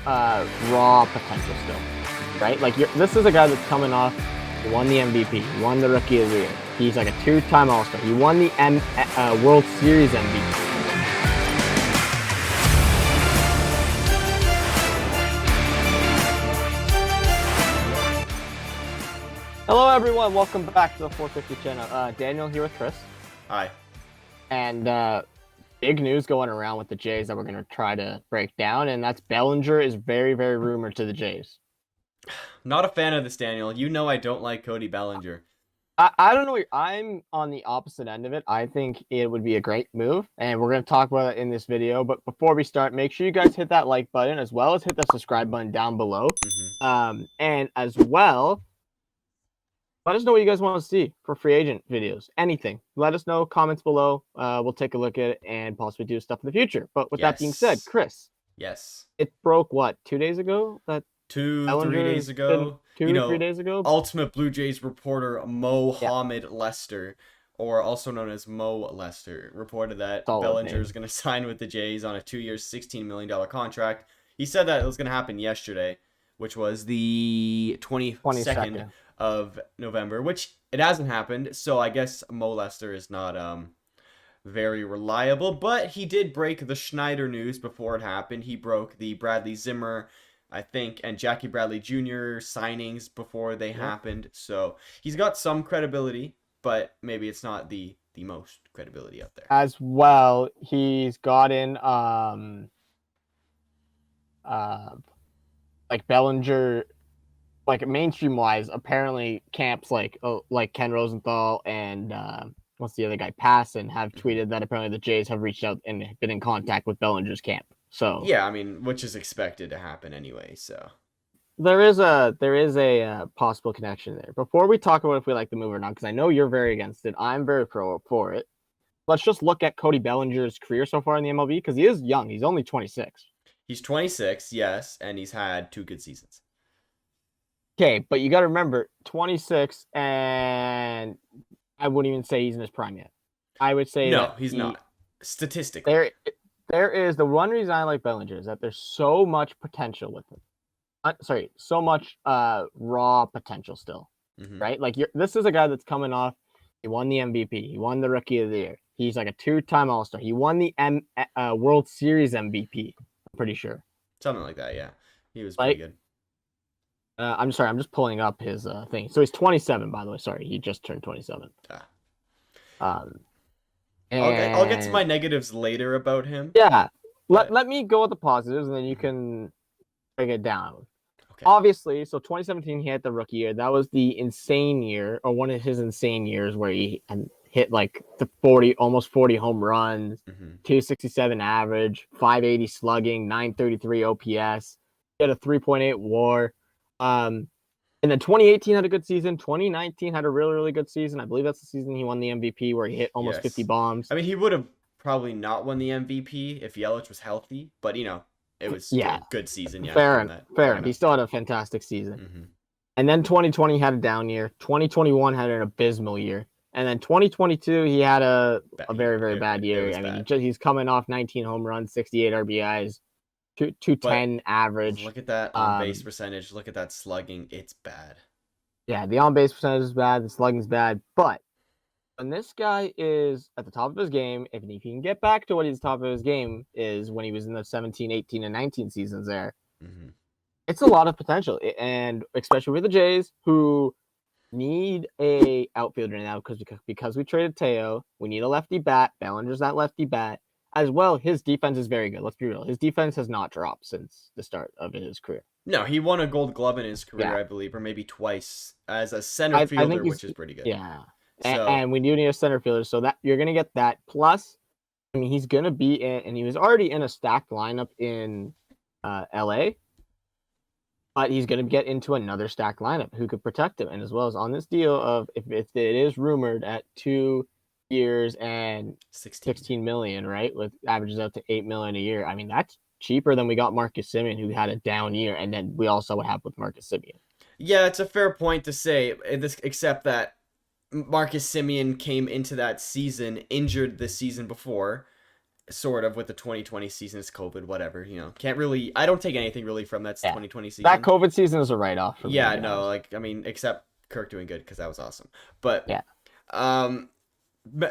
raw potential still, right? Like this is a guy that's coming off. He won the MVP. He won the Rookie of the Year. He's like a two-time All-Star. He won the World Series MVP. Hello, everyone. Welcome back to the 450 channel. Daniel here with Chris. Hi. And big news going around with the Jays that we're going to try to break down, and that's Bellinger is very, very rumored to the Jays. Not a fan of this, Daniel. You know I don't like Cody Bellinger. I don't know. I'm on the opposite end of it. I think it would be a great move, and we're going to talk about it in this video. But before we start, make sure you guys hit that like button as well as hit the subscribe button down below. And as well, let us know what you guys want to see for free agent videos. Anything. Let us know. Comments below. We'll take a look at it and possibly do stuff in the future. But with that being said, Chris. Yes. It broke, what, 2 days ago? That 3 days ago. 3 days ago? Ultimate Blue Jays reporter Mohamed Lester, or also known as Mo Lester, reported that Bellinger is going to sign with the Jays on a 2-year, $16 million contract. He said that it was going to happen yesterday, which was the 22nd of November, which it hasn't happened. So I guess Mo Lester is not very reliable, but he did break the Schneider news before it happened. He broke the Bradley Zimmer, I think, and Jackie Bradley Jr. signings before they happened. So he's got some credibility, but maybe it's not the most credibility out there. As well, he's gotten like Bellinger, like mainstream wise, apparently camps like Ken Rosenthal and what's the other guy, Passon, have tweeted that apparently the Jays have reached out and been in contact with Bellinger's camp. So yeah, I mean, which is expected to happen anyway. So there is a possible connection there. Before we talk about if we like the move or not, because I know you're very against it, I'm very pro for it. Let's just look at Cody Bellinger's career so far in the MLB, because he is young. He's only 26. He's 26, yes, and he's had 2 good seasons. Okay, but you got to remember, 26, and I wouldn't even say he's in his prime yet. I would say no, he's not. Statistically, there is the one reason I like Bellinger is that there's so much potential with him. So much raw potential still, right? Like this is a guy that's coming off. He won the MVP. He won the Rookie of the Year. He's like a 2-time All-Star. He won the World Series MVP. I'm pretty sure. Something like that, yeah. He was pretty good. I'm sorry. I'm just pulling up his thing. So he's 27, by the way. Sorry, he just turned 27. I'll get to my negatives later about him. Yeah. Let me go with the positives, and then you can break it down. Okay. Obviously, so 2017, he had the rookie year. That was the insane year, or one of his insane years, where he hit like the almost 40 home runs, 267 average, 580 slugging, 933 OPS. He had a 3.8 WAR. And then 2018 had a good season. 2019 had a really, really good season. I believe that's the season he won the MVP, where he hit almost 50 bombs. I mean, he would have probably not won the MVP if Yelich was healthy, but it was a good season. Yeah, fair. He still had a fantastic season. And then 2020 had a down year. 2021 had an abysmal year. And then 2022, he had a very, very bad year. I mean, he's coming off 19 home runs, 68 RBIs. 210 average. Look at that on-base percentage. Look at that slugging. It's bad. Yeah, the on-base percentage is bad. The slugging is bad. But when this guy is at the top of his game, if he can get back to what he's top of his game is when he was in the 17, 18, and 19 seasons there, it's a lot of potential. And especially with the Jays, who need a outfielder now because we traded Teo. We need a lefty bat. Bellinger's that lefty bat. As well, his defense is very good. Let's be real. His defense has not dropped since the start of his career. No, he won a Gold Glove in his career, I believe, or maybe twice as a center fielder, which is pretty good. Yeah, and we do need a center fielder, so that you're gonna get that. Plus, I mean, he's gonna be in, and he was already in a stacked lineup in LA, but he's gonna get into another stacked lineup who could protect him, and as well as on this deal of if it is rumored at 2 years and 16 million, right? With averages out to 8 million a year. I mean, that's cheaper than we got Marcus Semien, who had a down year, and then we all saw what happened with Marcus Semien. Yeah, it's a fair point to say, except that Marcus Semien came into that season injured the season before, sort of with the 2020 season. It's COVID, whatever. Can't really. I don't take anything really from that Yeah, 2020 that season. COVID season is a write-off for me, to Yeah, be no, honest. like I mean, except Kirk doing good because that was awesome. But Yeah. um,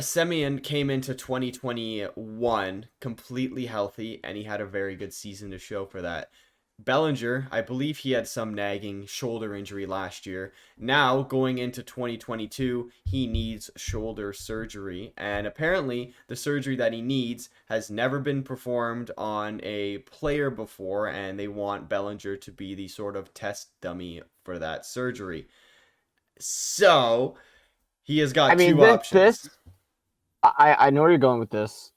Semyon came into 2021 completely healthy, and he had a very good season to show for that. Bellinger, I believe he had some nagging shoulder injury last year. Now, going into 2022, he needs shoulder surgery. And apparently, the surgery that he needs has never been performed on a player before, and they want Bellinger to be the sort of test dummy for that surgery. So, he has I got mean, two options. I know where you're going with this.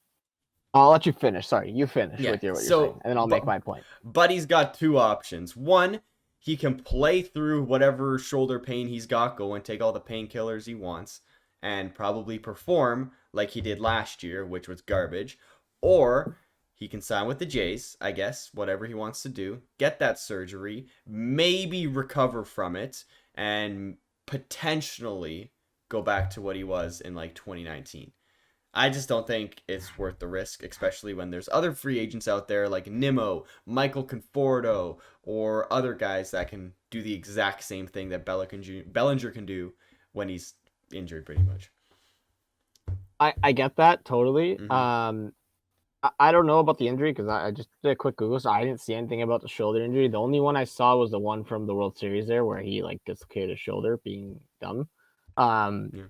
I'll let you finish. Sorry, you finish Yeah. with what you're saying, So, and then I'll make my point. Buddy's got two options. One, he can play through whatever shoulder pain he's got, go and take all the painkillers he wants, and probably perform like he did last year, which was garbage. Or he can sign with the Jays, I guess, whatever he wants to do, get that surgery, maybe recover from it, and potentially go back to what he was in like 2019. I just don't think it's worth the risk, especially when there's other free agents out there like Nimmo, Michael Conforto, or other guys that can do the exact same thing that Bellinger can do when he's injured, pretty much. I get that totally. Mm-hmm. I don't know about the injury because I just did a quick Google, so I didn't see anything about the shoulder injury. The only one I saw was the one from the World Series there, where he like dislocated his shoulder being dumb. Um, Yeah.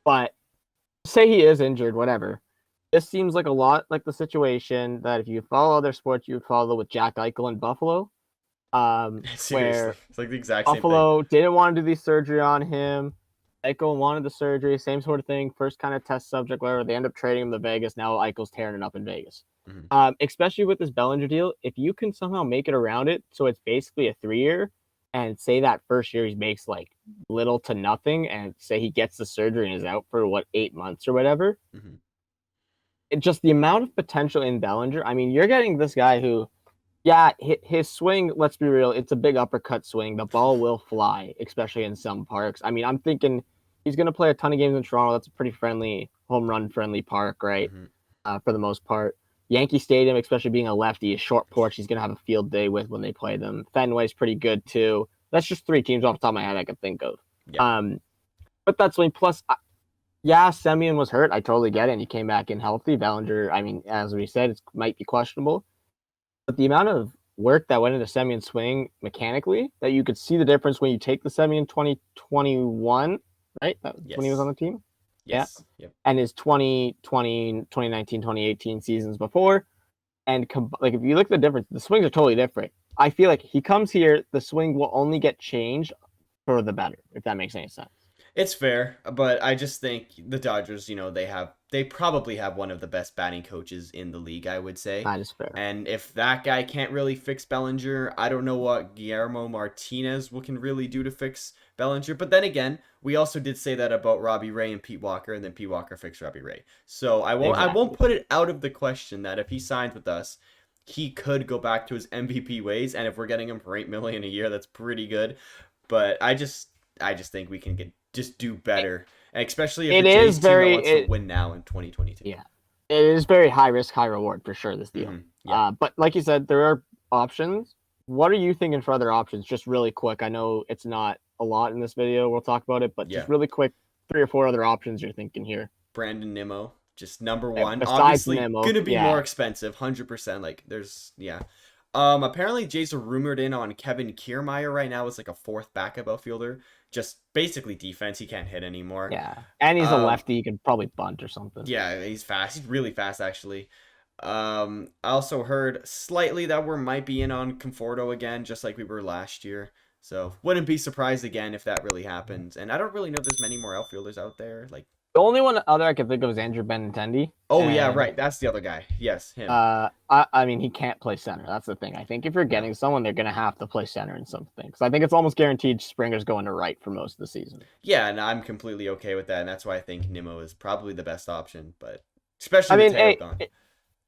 but say he is injured, whatever. This seems like a lot like the situation that if you follow other sports, you would follow with Jack Eichel in Buffalo, Seriously, where it's like the exact same thing. Buffalo didn't want to do the surgery on him. Eichel wanted the surgery, same sort of thing. First kind of test subject, whatever. They end up trading him to Vegas. Now Eichel's tearing it up in Vegas. Mm-hmm. Especially with this Bellinger deal, if you can somehow make it around it, so it's basically a 3 year, and say that first year he makes like little to nothing, and say he gets the surgery and is out for 8 months or whatever. Mm-hmm. It just the amount of potential in Bellinger. I mean, you're getting this guy who yeah, his swing, let's be real, it's a big uppercut swing. The ball will fly, especially in some parks. I mean, I'm thinking he's going to play a ton of games in Toronto. That's a pretty friendly, home run friendly park, right? Mm-hmm. For the most part. Yankee Stadium, especially being a lefty, a short porch, he's going to have a field day with when they play them. Fenway's pretty good too. That's just three teams off the top of my head I could think of. Yeah. But that's when, plus, yeah, Semyon was hurt. I totally get it. And he came back in healthy. Bellinger, I mean, as we said, it might be questionable. But the amount of work that went into Semyon swing mechanically, that you could see the difference when you take the Semyon 2021, right? That was when he was on Yes. the team. Yeah. Yes. Yep. And his 2020, 2019, 2018 seasons before. And like if you look at the difference, the swings are totally different. I feel like he comes here, the swing will only get changed for the better, if that makes any sense. It's fair, but I just think the Dodgers, they probably have one of the best batting coaches in the league, I would say. That is fair. And if that guy can't really fix Bellinger, I don't know what Guillermo Martinez can really do to fix Bellinger. But then again, we also did say that about Robbie Ray and Pete Walker, and then Pete Walker fixed Robbie Ray. So I won't put it out of the question that if he signs with us, he could go back to his MVP ways. And if we're getting him for $8 million a year, that's pretty good. But I just think we can just do better, and especially if It a is Jays team that very, wants to win now in 2022. yeah, it is very high risk, high reward for sure. This deal. Mm-hmm. Yeah. But like you said, there are options. What are you thinking for other options? Just really quick. I know it's not a lot in this video. We'll talk about it, but Yeah. just really quick, 3 or 4 other options you're thinking here. Brandon Nimmo, just number one. Besides Obviously, Nemo, gonna be yeah. more expensive, 100%. Like, yeah. Apparently Jays are rumored in on Kevin Kiermaier right now as like a fourth backup outfielder. Just basically defense. He can't hit anymore. Yeah, and he's a lefty. He could probably bunt or something. Yeah, he's fast. He's really fast, actually. I also heard slightly that we might be in on Conforto again, just like we were last year. So wouldn't be surprised again if that really happens. And I don't really know if there's many more outfielders out there. Like The only one other I could think of is Andrew Benintendi. oh yeah, right. That's the other guy. Yes, him. I mean, he can't play center. That's the thing. I think if you're getting someone, they're gonna have to play center in something. Because I think it's almost guaranteed Springer's going to right for most of the season. Yeah, and I'm completely okay with that, and that's why I think Nimmo is probably the best option. But especially I mean,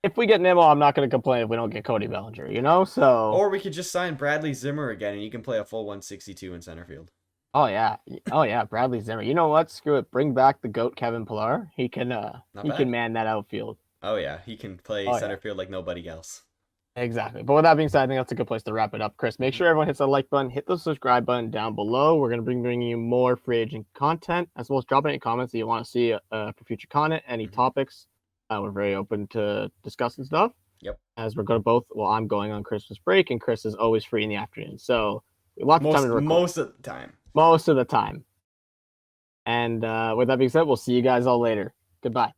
if we get Nimmo, I'm not gonna complain if we don't get Cody Bellinger. So. Or we could just sign Bradley Zimmer again, and he can play a full 162 in center field. Oh yeah, Bradley Zimmer. You know what? Screw it. Bring back the goat Kevin Pillar. He can man that outfield. Oh yeah, he can play Oh center yeah. field like nobody else. Exactly. But with that being said, I think that's a good place to wrap it up. Chris, make Hmm. sure everyone hits the like button, hit the subscribe button down below. We're going to be bringing you more free agent content, as well as drop any comments that you want to see for future content, any Hmm. topics. We're very open to discussing stuff. Yep. As we're going to both, well, I'm going on Christmas break, and Chris is always free in the afternoon. So we have lots of time to record Most of the time. most of the time. And with that being said, we'll see you guys all later. Goodbye.